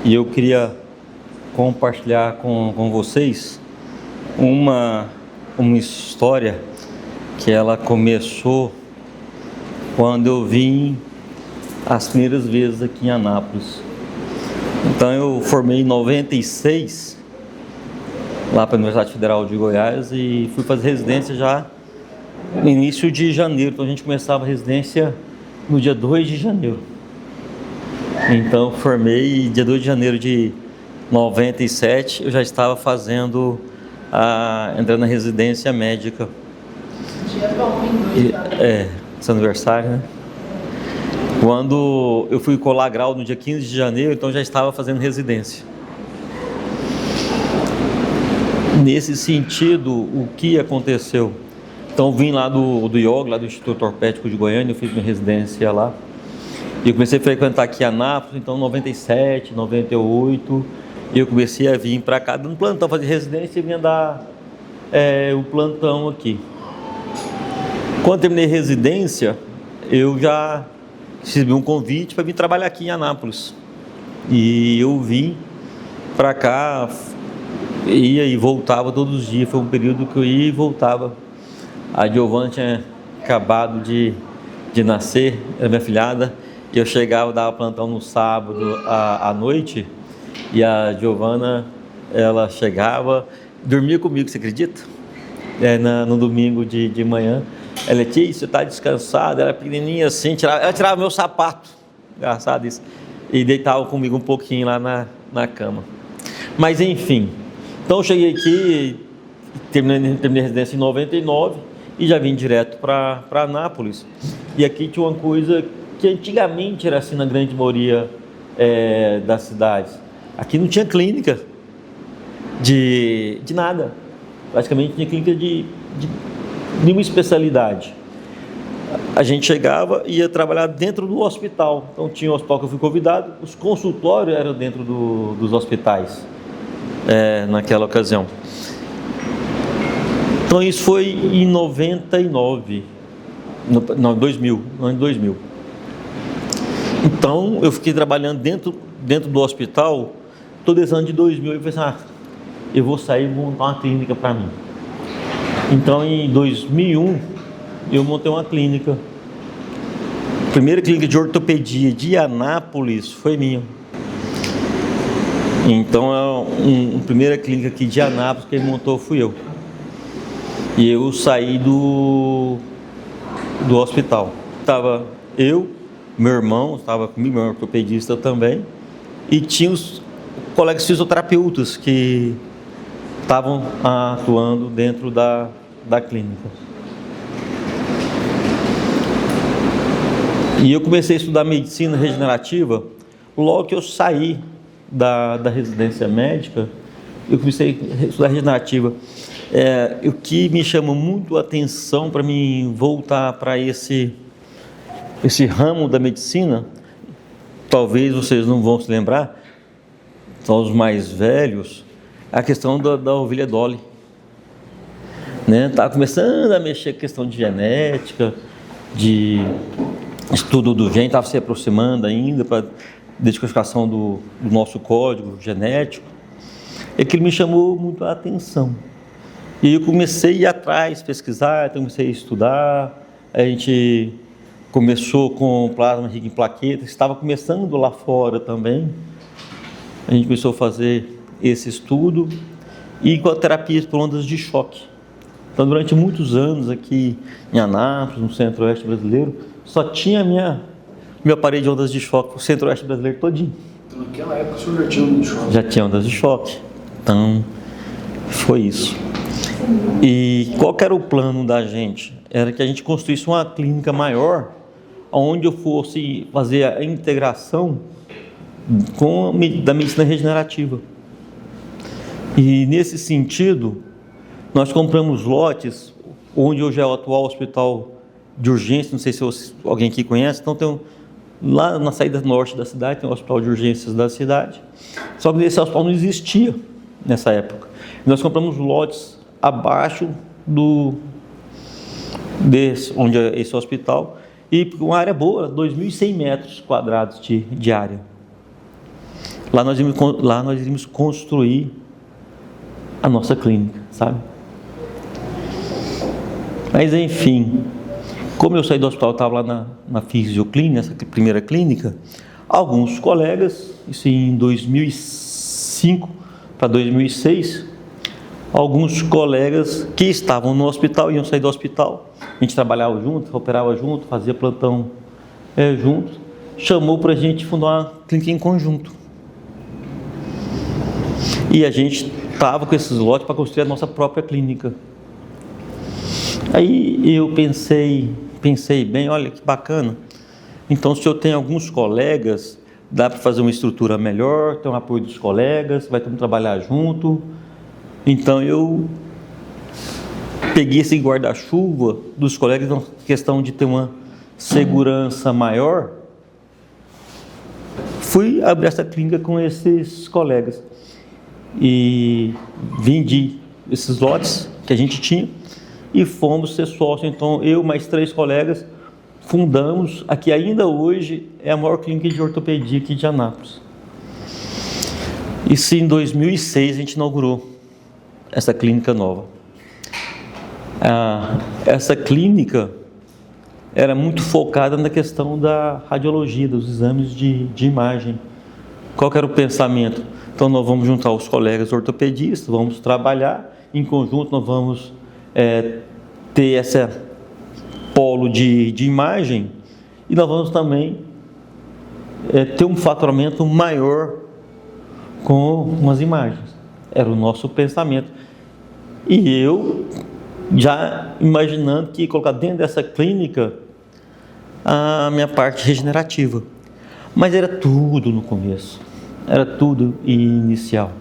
e eu queria compartilhar com vocês uma história que ela começou quando eu vim as primeiras vezes aqui em Anápolis. Então eu formei em 96 lá para a Universidade Federal de Goiás e fui fazer residência já no início de janeiro. Então a gente começava a residência no dia 2 de janeiro. Então formei dia 2 de janeiro de 97, eu já estava fazendo entrando na residência médica. Dia bom, hein? Esse aniversário, né? Quando eu fui colar grau no dia 15 de janeiro, então já estava fazendo residência. Nesse sentido, o que aconteceu? Então vim lá do IOG, lá do Instituto Ortopédico de Goiânia, eu fiz minha residência lá. E eu comecei a frequentar aqui Anápolis, então 97, 98, e eu comecei a vir para cá, dando plantão, fazer residência e vinha dar o plantão aqui. Quando terminei residência, eu já recebi um convite para vir trabalhar aqui em Anápolis. E eu vim para cá, ia e voltava todos os dias, foi um período que eu ia e voltava. A Giovana tinha acabado de nascer, era minha filhada, e eu chegava, dava plantão no sábado à noite, e a Giovana, ela chegava, dormia comigo, você acredita? No domingo de manhã, ela disse: "Tia, você está descansada?" Ela era pequenininha assim, ela tirava meu sapato, engraçado isso, e deitava comigo um pouquinho lá na cama. Mas enfim, então eu cheguei aqui, terminei a residência em 99 e já vim direto para Anápolis. E aqui tinha uma coisa que antigamente era assim na grande maioria das cidades. Aqui não tinha clínica de nada, praticamente tinha clínica de nenhuma especialidade. A gente chegava e ia trabalhar dentro do hospital. Então tinha o hospital que eu fui convidado, os consultórios eram dentro dos hospitais naquela ocasião. Então isso foi em 99, não, 2000, no ano 2000. Então eu fiquei trabalhando dentro do hospital todo esse ano de 2000 e pensei: eu vou sair e montar uma clínica para mim. Então em 2001 eu montei uma clínica. A primeira clínica de ortopedia de Anápolis foi minha. Então a primeira clínica aqui de Anápolis quem montou fui eu. E eu saí do hospital. Estava eu, meu irmão, estava comigo, meu ortopedista também, e tinha os colegas fisioterapeutas que estavam atuando dentro da clínica. E eu comecei a estudar medicina regenerativa logo que eu saí da residência médica. Eu comecei a estudar regenerativa. O que me chama muito a atenção para mim voltar para esse ramo da medicina, talvez vocês não vão se lembrar, são os mais velhos, a questão da ovelha Dolly. Estava começando a mexer com a questão de genética, de estudo do gene, estava se aproximando ainda para decodificação do nosso código genético. E aquilo me chamou muito a atenção. E eu comecei a ir atrás, pesquisar, comecei a estudar. A gente começou com plasma rico em plaquetas, estava começando lá fora também. A gente começou a fazer esse estudo e com a terapia por ondas de choque. Então, durante muitos anos aqui em Anápolis, no centro-oeste brasileiro, só tinha meu aparelho de ondas de choque, o centro-oeste brasileiro todinho. Então, naquela época o senhor já tinha ondas de choque? Já tinha ondas de choque. Então, foi isso. E qual que era o plano da gente? Era que a gente construísse uma clínica maior, onde eu fosse fazer a integração da medicina regenerativa. E nesse sentido, nós compramos lotes, onde hoje é o atual hospital de urgência, não sei se alguém aqui conhece, então tem lá na saída norte da cidade, tem o hospital de urgências da cidade, só que esse hospital não existia nessa época. Nós compramos lotes abaixo onde é esse hospital, e uma área boa, 2.100 metros quadrados de área. Lá nós iríamos construir a nossa clínica, sabe? Mas enfim, como eu saí do hospital, eu estava lá na Fisioclínica, essa primeira clínica, alguns colegas, isso em 2005 para 2006, alguns colegas que estavam no hospital, iam sair do hospital, a gente trabalhava junto, operava junto, fazia plantão junto, chamou para a gente fundar uma clínica em conjunto. E a gente estava com esses lotes para construir a nossa própria clínica. Aí eu pensei bem, olha que bacana. Então, se eu tenho alguns colegas, dá para fazer uma estrutura melhor, ter o apoio dos colegas, vai todo mundo trabalhar junto. Então, eu peguei esse guarda-chuva dos colegas, na questão de ter uma segurança maior, fui abrir essa clínica com esses colegas. E vendi esses lotes que a gente tinha e fomos ser sócios. Então, eu mais 3 colegas fundamos, aqui ainda hoje é a maior clínica de ortopedia aqui de Anápolis. Isso em 2006 a gente inaugurou essa clínica nova. Essa clínica era muito focada na questão da radiologia, dos exames de imagem. Qual que era o pensamento? Então nós vamos juntar os colegas ortopedistas, vamos trabalhar em conjunto, nós vamos ter esse polo de imagem e nós vamos também ter um faturamento maior com as imagens. Era o nosso pensamento. E eu já imaginando que ia colocar dentro dessa clínica a minha parte regenerativa. Mas era tudo no começo. Era tudo inicial.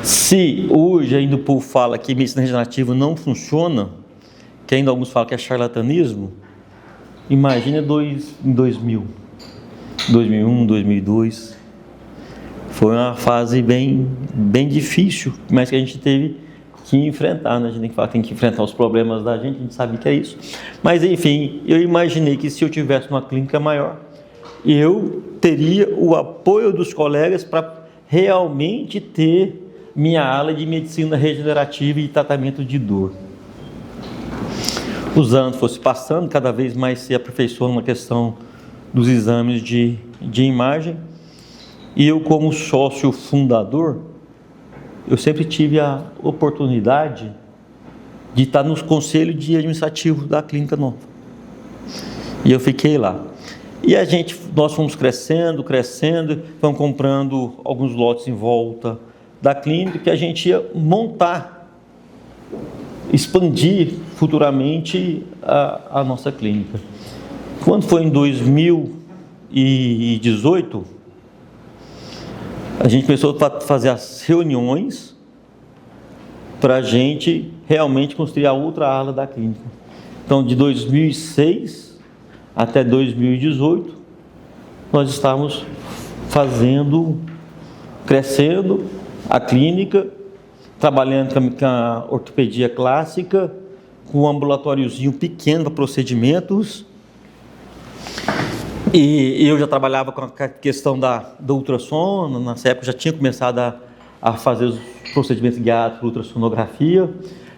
Se hoje ainda o povo fala que medicina regenerativa não funciona, que ainda alguns falam que é charlatanismo, imagina em 2000, 2001, 2002. Foi uma fase bem difícil, mas que a gente teve que enfrentar, né? A gente tem que enfrentar os problemas da gente, a gente sabe que é isso. Mas enfim, eu imaginei que se eu tivesse uma clínica maior, eu teria o apoio dos colegas para realmente ter minha ala de medicina regenerativa e tratamento de dor. Os anos fossem passando, cada vez mais se aperfeiçoando na questão dos exames de imagem, e eu, como sócio fundador, eu sempre tive a oportunidade de estar no conselho de administrativo da clínica nova. E eu fiquei lá. E nós fomos crescendo, fomos comprando alguns lotes em volta da clínica que a gente ia montar, expandir futuramente a nossa clínica. Quando foi em 2018, a gente começou a fazer as reuniões para a gente realmente construir a outra ala da clínica. Então, de 2006 até 2018, nós estávamos crescendo a clínica, trabalhando com a ortopedia clássica, com um ambulatoriozinho pequeno para procedimentos. E eu já trabalhava com a questão do ultrassom, nessa época já tinha começado a fazer os procedimentos guiados por ultrassonografia,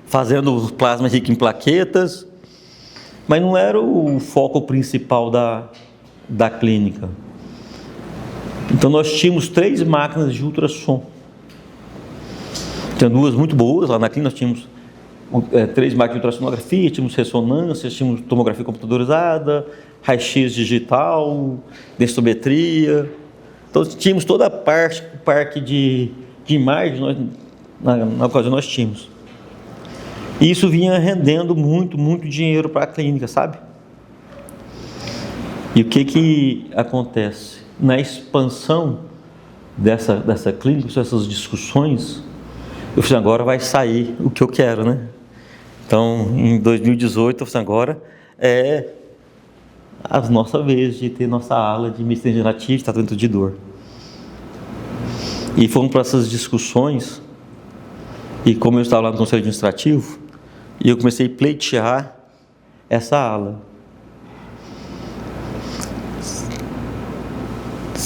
fazendo plasma rico em plaquetas, mas não era o foco principal da clínica. Então nós tínhamos 3 máquinas de ultrassom. Tinha 2 muito boas, lá na clínica nós tínhamos 3 máquinas de ultrassonografia, tínhamos ressonância, tínhamos tomografia computadorizada, raio-x digital, densitometria. Então tínhamos toda a parte de imagem, na ocasião nós tínhamos. E isso vinha rendendo muito dinheiro para a clínica, sabe? E o que acontece? Na expansão dessa clínica, essas discussões, eu falei, agora vai sair o que eu quero, né? Então, em 2018, eu falei, agora é a nossa vez de ter nossa ala de medicina regenerativa e tratamento de dor. E fomos para essas discussões, e como eu estava lá no conselho administrativo, e eu comecei a pleitear essa ala.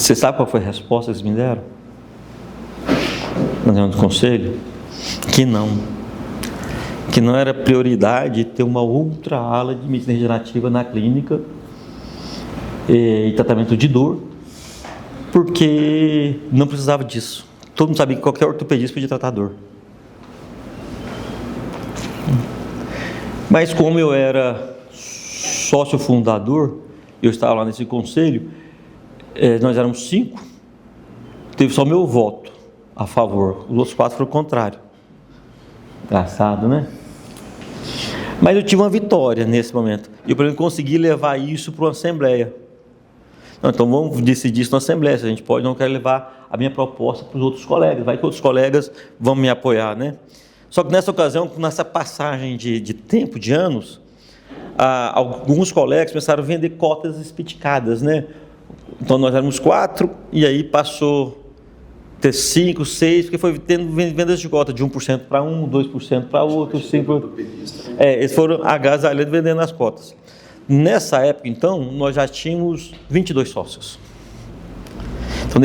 Você sabe qual foi a resposta que eles me deram? Na reunião do conselho? Que não era prioridade ter uma outra ala de medicina regenerativa na clínica e tratamento de dor, porque não precisava disso. Todo mundo sabia que qualquer ortopedista podia tratar dor. Mas como eu era sócio fundador, eu estava lá nesse conselho, nós éramos 5, teve só meu voto a favor, os outros 4 foram contrários. Engraçado, né? Mas eu tive uma vitória nesse momento. Eu consegui levar isso para uma assembleia. Não, então vamos decidir isso na assembleia. Se a gente pode, não quero levar a minha proposta para os outros colegas. Vai que outros colegas vão me apoiar, né? Só que nessa ocasião, nessa passagem de tempo, de anos, alguns colegas começaram a vender cotas espiticadas, né? Então nós éramos 4 e aí passou a ter 5, 6, porque foi tendo vendas de cota de 1% para um, 2% para outro, 5%. Eles foram agasalhando vendendo as cotas. Nessa época, então, nós já tínhamos 22 sócios. Então,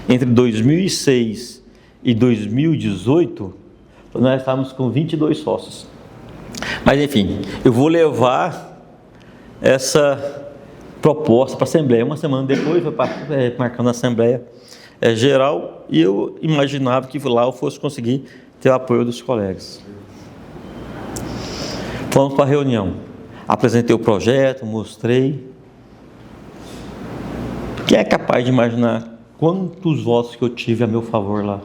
entre 2006 e 2018, nós estávamos com 22 sócios. Mas, enfim, eu vou levar essa proposta para a Assembleia. Uma semana depois, foi marcando a Assembleia Geral, e eu imaginava que lá eu fosse conseguir ter o apoio dos colegas. Fomos para a reunião. Apresentei o projeto, mostrei. Quem é capaz de imaginar quantos votos que eu tive a meu favor lá?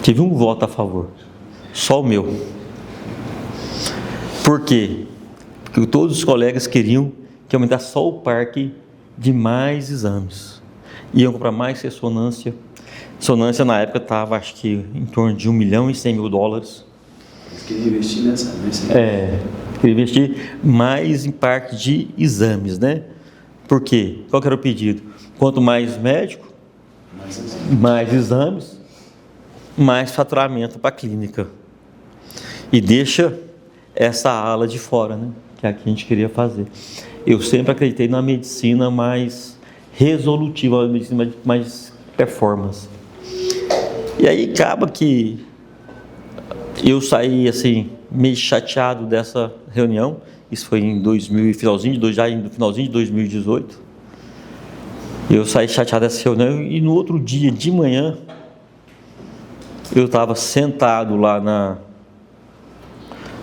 Tive um voto a favor, só o meu. Por quê? Porque todos os colegas queriam que aumentasse só o parque de mais exames. Iam comprar mais ressonância. Ressonância na época estava, acho que, em torno de $1.100.000. Eles queriam investir nessa queria investir mais em parque de exames, né? Por quê? Qual que era o pedido? Quanto mais médico, mais exames, mais faturamento para a clínica. E deixa essa ala de fora, né? Que é a que a gente queria fazer. Eu sempre acreditei na medicina mais resolutiva, uma medicina mais performance. E aí acaba que eu saí assim, meio chateado dessa reunião. Isso foi em finalzinho de 2018. Eu saí chateado dessa reunião e no outro dia de manhã eu estava sentado lá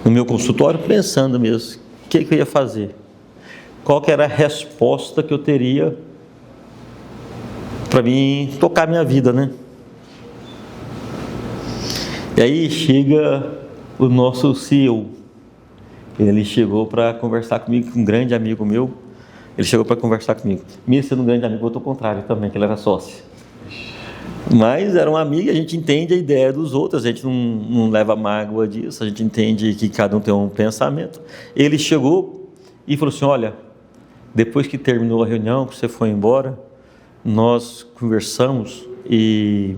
no meu consultório pensando mesmo o que eu ia fazer. Qual que era a resposta que eu teria para mim tocar minha vida, né? E aí chega o nosso CEO. Ele chegou para conversar comigo, um grande amigo meu. Ele chegou para conversar comigo. Mesmo sendo um grande amigo, eu estou ao contrário também, que ele era sócio. Mas era um amigo, a gente entende a ideia dos outros, a gente não leva mágoa disso, a gente entende que cada um tem um pensamento. Ele chegou e falou assim: olha, depois que terminou a reunião, que você foi embora, nós conversamos e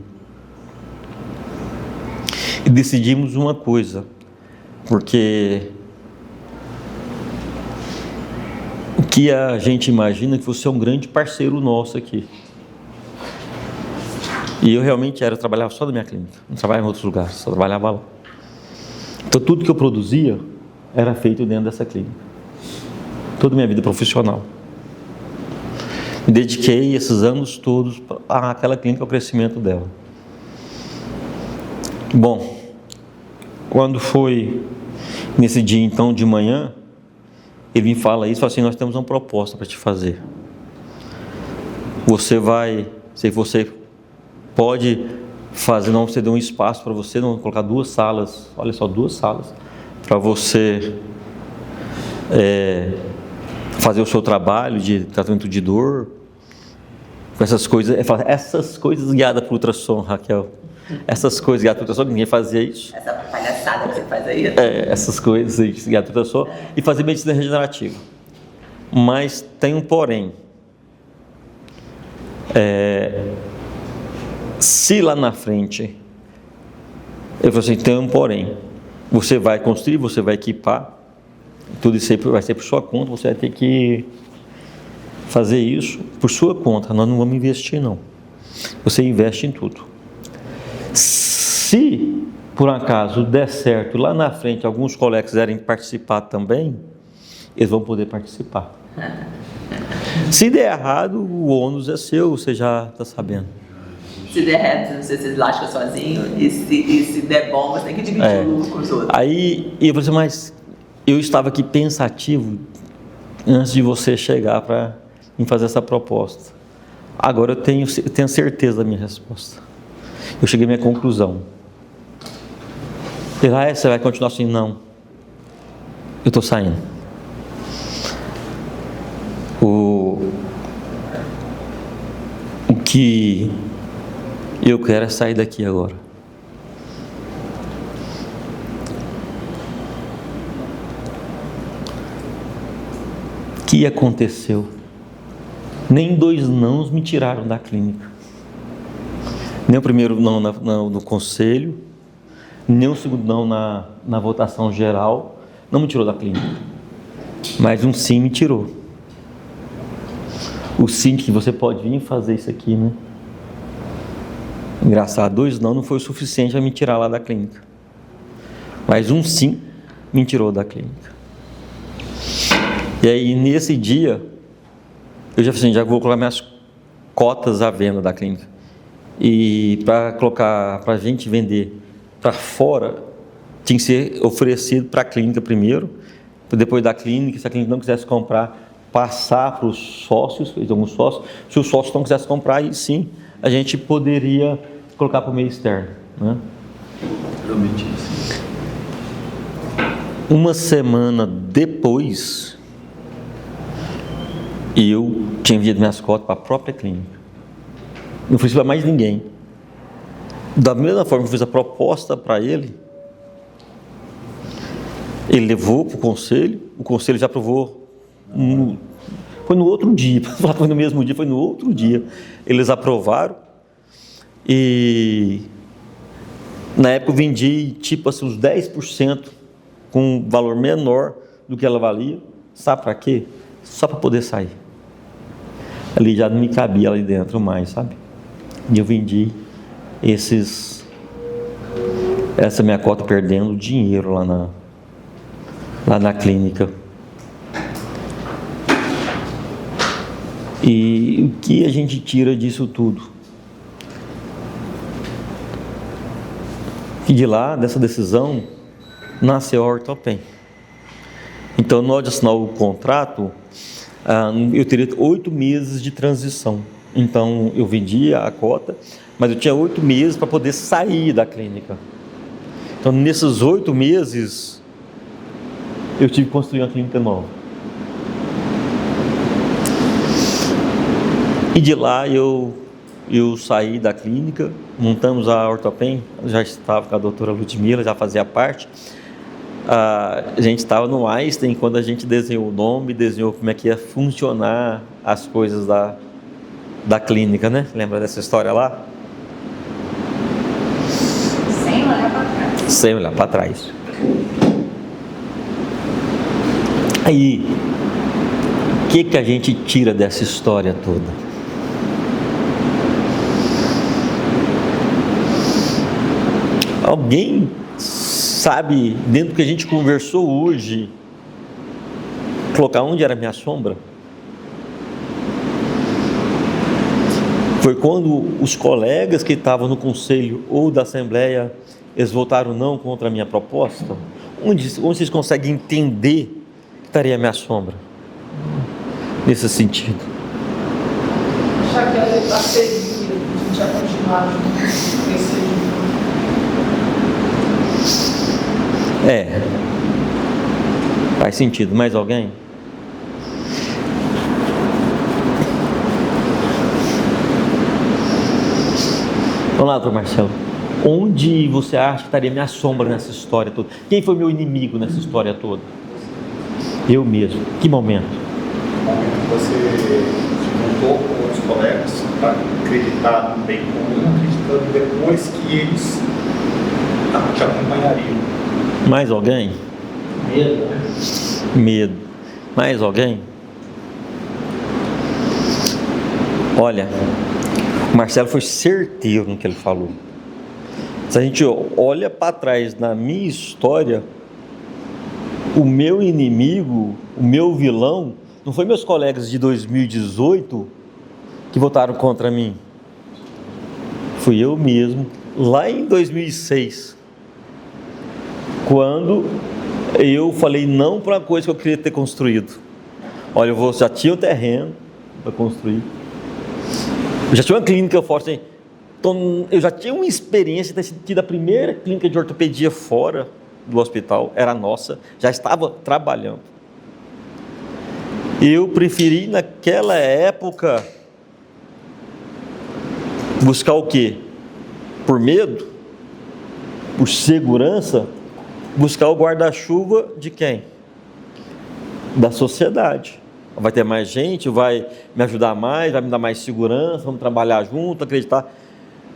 decidimos uma coisa, porque o que a gente imagina é que você é um grande parceiro nosso aqui. E eu realmente eu trabalhava só na minha clínica, não trabalhava em outros lugares, só trabalhava lá. Então tudo que eu produzia era feito dentro dessa clínica. Toda a minha vida profissional. Me dediquei esses anos todos àquela clínica, ao crescimento dela. Bom, quando foi nesse dia então de manhã, ele me fala isso, fala assim: nós temos uma proposta para te fazer. Você pode fazer, não, você deu um espaço para você, não colocar 2 salas, olha só, 2 salas, para você fazer o seu trabalho de tratamento de dor, com essas coisas guiadas por ultrassom, Raquel. Essas coisas guiadas por ultrassom, ninguém fazia isso. Essa palhaçada que você faz aí. Essas coisas guiadas por ultrassom, e fazer medicina regenerativa. Mas tem um porém. Se lá na frente, eu falei assim, tem um porém, você vai construir, você vai equipar, tudo isso aí vai ser por sua conta, você vai ter que fazer isso por sua conta, nós não vamos investir não. Você investe em tudo. Se por acaso der certo, lá na frente alguns colegas quiserem participar também, eles vão poder participar. Se der errado, o ônus é seu, você já está sabendo. Se der errado, você lasca sozinho, e se der bom, você tem que dividir o lucro com os outros. Aí eu falei assim, mas eu estava aqui pensativo antes de você chegar para me fazer essa proposta. Agora eu tenho certeza da minha resposta. Eu cheguei à minha conclusão. Ele, você vai continuar assim? Não. Eu estou saindo. O que eu quero é sair daqui agora. O que aconteceu? Nem 2 nãos me tiraram da clínica. Nem o primeiro não no conselho, nem o segundo não na votação geral, não me tirou da clínica. Mas um sim me tirou. O sim que você pode vir fazer isso aqui, né? Engraçado, 2 não foi o suficiente para me tirar lá da clínica. Mas um sim me tirou da clínica. E aí nesse dia, eu já falei assim, já vou colocar minhas cotas à venda da clínica. E para colocar, para a gente vender para fora, tinha que ser oferecido para a clínica primeiro, depois da clínica, se a clínica não quisesse comprar, passar para os sócios, alguns sócios, se os sócios não quisessem comprar, aí sim, a gente poderia colocar para o meio externo, né? Realmente isso. Uma semana depois, eu tinha enviado minhas cotas para a própria clínica. Não fiz para mais ninguém. Da mesma forma que eu fiz a proposta para ele, ele levou para o conselho já aprovou. Foi no outro dia, foi no mesmo dia, foi no outro dia. Eles aprovaram e na época eu vendi tipo assim uns 10% com um valor menor do que ela valia. Sabe para quê? Só para poder sair. Ali já não me cabia ali dentro mais, sabe? E eu vendi essa minha cota perdendo dinheiro lá na clínica. E o que a gente tira disso tudo? Que de lá, dessa decisão, nasceu a Ortopen. Então, na hora de assinar o contrato, eu teria 8 meses de transição. Então, eu vendia a cota, mas eu tinha 8 meses para poder sair da clínica. Então, nesses 8 meses, eu tive que construir uma clínica nova. E de lá eu saí da clínica, montamos a Ortopen, já estava com a doutora Ludmila, já fazia parte. A gente estava no Einstein quando a gente desenhou o nome, desenhou como é que ia funcionar as coisas da clínica, né? Lembra dessa história lá? Sem olhar para trás. Sem olhar para trás. Aí, o que a gente tira dessa história toda? Alguém sabe, dentro do que a gente conversou hoje, colocar onde era a minha sombra? Foi quando os colegas que estavam no conselho ou da assembleia, eles votaram não contra a minha proposta? Onde vocês conseguem entender que estaria a minha sombra? Nesse sentido. Achar que a seguir, a gente ia continuar nesse. Faz sentido. Mais alguém? Vamos lá, doutor Marcelo. Onde você acha que estaria minha sombra nessa história toda? Quem foi meu inimigo nessa história toda? Eu mesmo. Que momento? No momento que você se juntou com outros colegas para acreditar no bem comum, acreditando depois que eles te acompanhariam. Mais alguém? Medo. Medo. Mais alguém? Olha, o Marcelo foi certeiro no que ele falou. Se a gente olha para trás na minha história, o meu inimigo, o meu vilão, não foi meus colegas de 2018 que votaram contra mim. Fui eu mesmo, lá em 2006, quando eu falei não para uma coisa que eu queria ter construído. Olha, eu já tinha o terreno para construir, eu já tinha uma clínica forte, assim, eu já tinha uma experiência de ter tido a primeira clínica de ortopedia fora do hospital, era nossa, já estava trabalhando. Eu preferi naquela época buscar o quê? Por medo? Por segurança? Buscar o guarda-chuva de quem? Da sociedade. Vai ter mais gente, vai me ajudar mais, vai me dar mais segurança, vamos trabalhar junto, acreditar.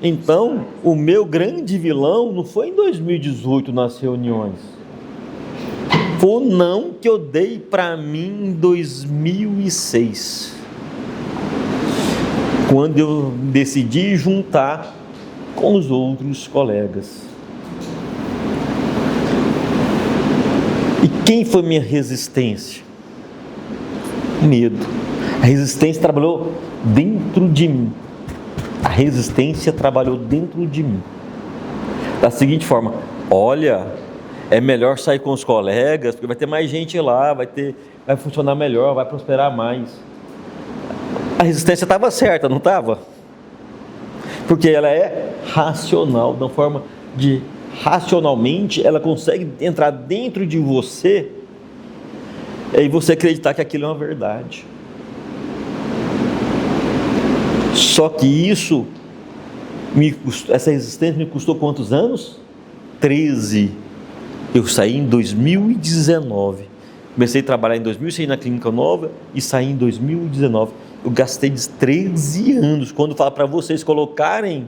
Então, o meu grande vilão não foi em 2018 nas reuniões. Foi o não que eu dei para mim em 2006. Quando eu decidi juntar com os outros colegas. E quem foi minha resistência? Medo. A resistência trabalhou dentro de mim. A resistência trabalhou dentro de mim. Da seguinte forma: olha, é melhor sair com os colegas, porque vai ter mais gente lá, vai funcionar melhor, vai prosperar mais. A resistência estava certa, não estava? Porque ela é racional, da forma de racionalmente ela consegue entrar dentro de você e você acreditar que aquilo é uma verdade. Só que isso, essa resistência me custou quantos anos? 13. Eu saí em 2019. Comecei a trabalhar em 2000, saí na clínica nova e saí em 2019. Eu gastei 13 anos. Quando falo para vocês colocarem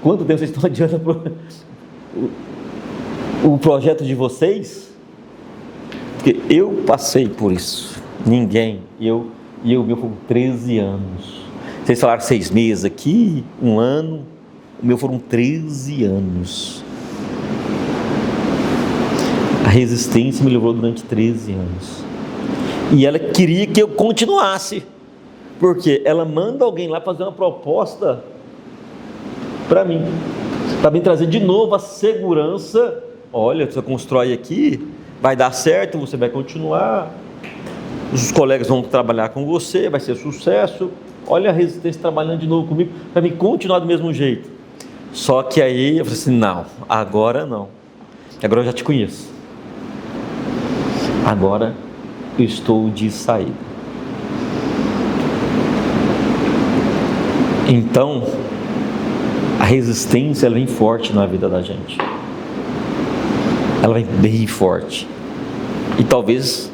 quanto tempo vocês estão adiantando o projeto de vocês, porque eu passei por isso. Ninguém, eu meu foram 13 anos. Vocês falaram 6 meses aqui, 1 ano, o meu foram 13 anos. A resistência me levou durante 13 anos. E ela queria que eu continuasse, porque ela manda alguém lá fazer uma proposta para mim trazer de novo a segurança. Olha, você constrói aqui, vai dar certo, você vai continuar, os colegas vão trabalhar com você, vai ser sucesso. Olha a resistência trabalhando de novo comigo, para mim continuar do mesmo jeito. Só que aí eu falei assim, não, agora não, agora eu já te conheço, agora eu estou de saída. Então, a resistência ela vem forte na vida da gente, ela vem bem forte, e talvez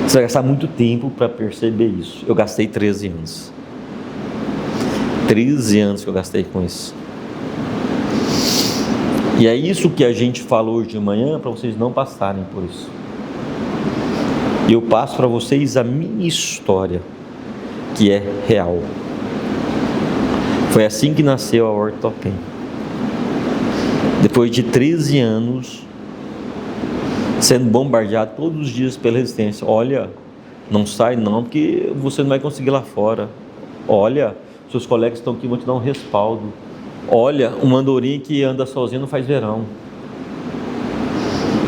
você vai gastar muito tempo para perceber isso. Eu gastei 13 anos. 13 anos que eu gastei com isso. E é isso que a gente falou hoje de manhã, para vocês não passarem por isso. Eu passo para vocês a minha história, que é real. Foi assim que nasceu a Ortopen. Depois de 13 anos sendo bombardeado todos os dias pela resistência. Olha, não sai não, porque você não vai conseguir lá fora. Olha, seus colegas estão aqui, vão te dar um respaldo. Olha, uma andorinha que anda sozinha não faz verão.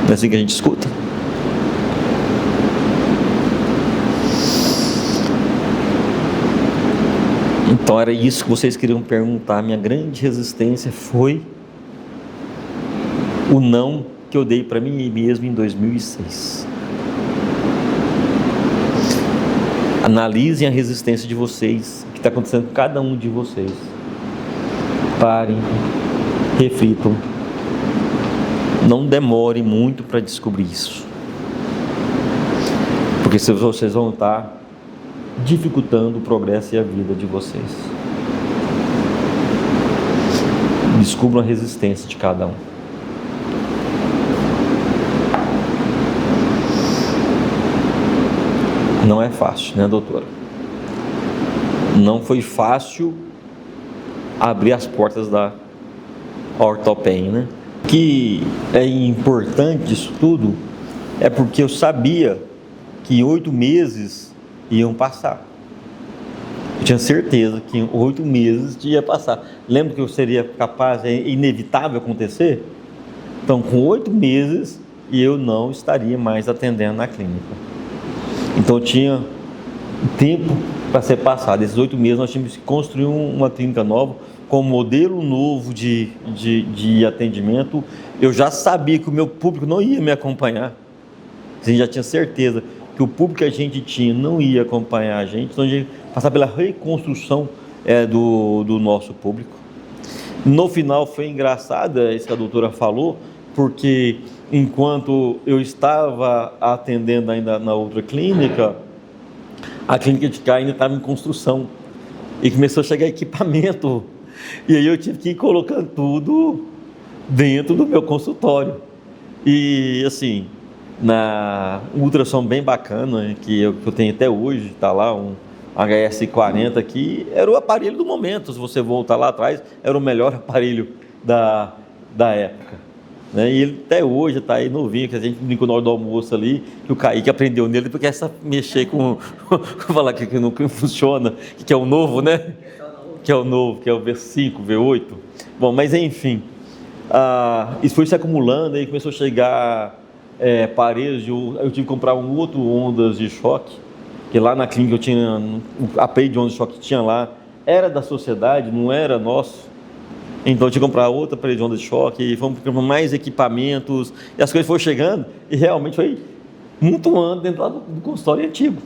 Não é assim que a gente escuta? Então era isso que vocês queriam perguntar. Minha grande resistência foi o não que eu dei para mim mesmo em 2006. Analisem a resistência de vocês, o que está acontecendo com cada um de vocês. Parem, reflitam, não demorem muito para descobrir isso, porque vocês vão estar dificultando o progresso e a vida de vocês. Descubram a resistência de cada um. Não é fácil, né, doutora? não foi fácil abrir as portas da Ortopen, né? O que é importante disso tudo é porque eu sabia que 8 meses iam passar. Eu tinha certeza que em 8 meses ia passar. Lembra que eu seria capaz, é inevitável acontecer? Então, com 8 meses, eu não estaria mais atendendo na clínica. Então, eu tinha tempo para ser passado. Esses 8 meses, nós tínhamos que construir uma clínica nova, com um modelo novo de atendimento. Eu já sabia que o meu público não ia me acompanhar. A gente já tinha certeza que o público que a gente tinha não ia acompanhar a gente. Então, a gente ia passar pela reconstrução do nosso público. No final, foi engraçado isso que a doutora falou, porque enquanto eu estava atendendo ainda na outra clínica, a clínica de cá ainda estava em construção e começou a chegar equipamento, e aí eu tive que ir colocando tudo dentro do meu consultório. E assim, um ultrassom bem bacana, que eu tenho até hoje, está lá um HS40 aqui, era o aparelho do momento. Se você voltar lá atrás, era o melhor aparelho da época, né? E ele até hoje está aí novinho, que a gente brincou na hora do almoço ali, que o Kaique aprendeu nele, porque essa mexer com falar que não funciona, que é o novo, né? Que é o novo, que é o V5, V8. Bom, mas enfim, isso foi se acumulando, aí começou a chegar aparelhos, eu tive que comprar um outro ondas de choque, que lá na clínica eu tinha, o aparelho de ondas de choque que tinha lá, era da sociedade, não era nosso. Então eu tinha que comprar outra aparelho de onda de choque, e fomos comprando mais equipamentos, e as coisas foram chegando, e realmente foi muito ano dentro lá do consultório antigo,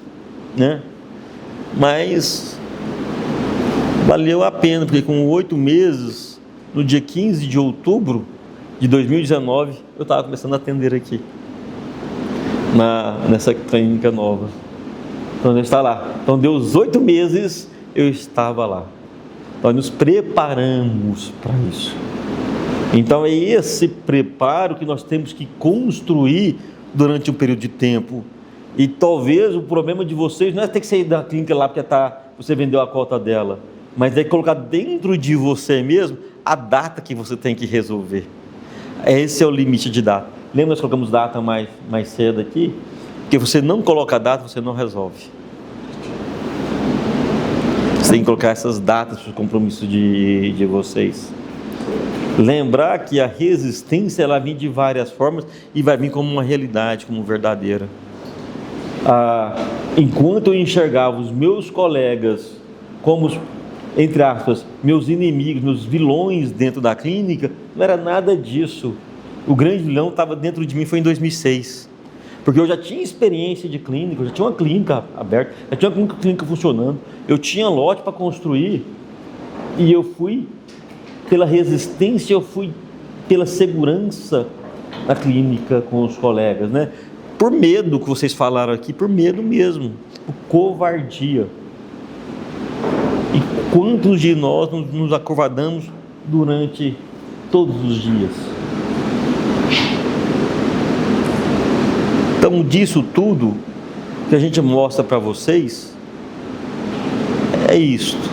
né? Mas valeu a pena, porque com 8 meses, no dia 15 de outubro de 2019, eu estava começando a atender aqui, nessa clínica nova. Então eu estava lá. Então deu os 8 meses, eu estava lá. Nós nos preparamos para isso. Então é esse preparo que nós temos que construir durante um período de tempo. E talvez o problema de vocês não é ter que sair da clínica lá porque você vendeu a cota dela, mas é colocar dentro de você mesmo a data que você tem que resolver. Esse é o limite de data. Lembra, nós colocamos data mais cedo aqui? Porque você não coloca a data, você não resolve. Você tem que colocar essas datas para o compromisso de vocês. Lembrar que a resistência, ela vem de várias formas e vai vir como uma realidade, como verdadeira. Enquanto eu enxergava os meus colegas como, entre aspas, meus inimigos, meus vilões dentro da clínica, não era nada disso. O grande vilão estava dentro de mim, foi em 2006. Porque eu já tinha experiência de clínica, eu já tinha uma clínica aberta, já tinha uma clínica funcionando, eu tinha lote para construir, e eu fui pela resistência, eu fui pela segurança na clínica com os colegas, né? Por medo que vocês falaram aqui, por medo mesmo, por covardia. E quantos de nós nos acovardamos durante todos os dias? Então, disso tudo que a gente mostra para vocês, é isto.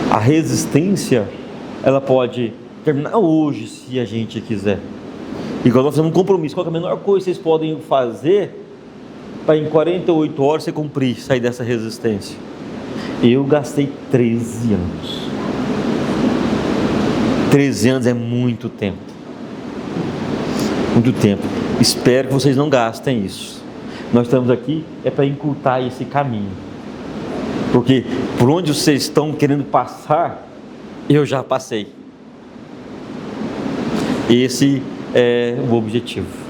A resistência, ela pode terminar hoje, se a gente quiser. E quando nós fazemos um compromisso, qual é a menor coisa que vocês podem fazer para em 48 horas você cumprir, sair dessa resistência? Eu gastei 13 anos. 13 anos é muito tempo. Muito tempo. Espero que vocês não gastem isso. Nós estamos aqui para encurtar esse caminho. Porque por onde vocês estão querendo passar, eu já passei. Esse é o objetivo.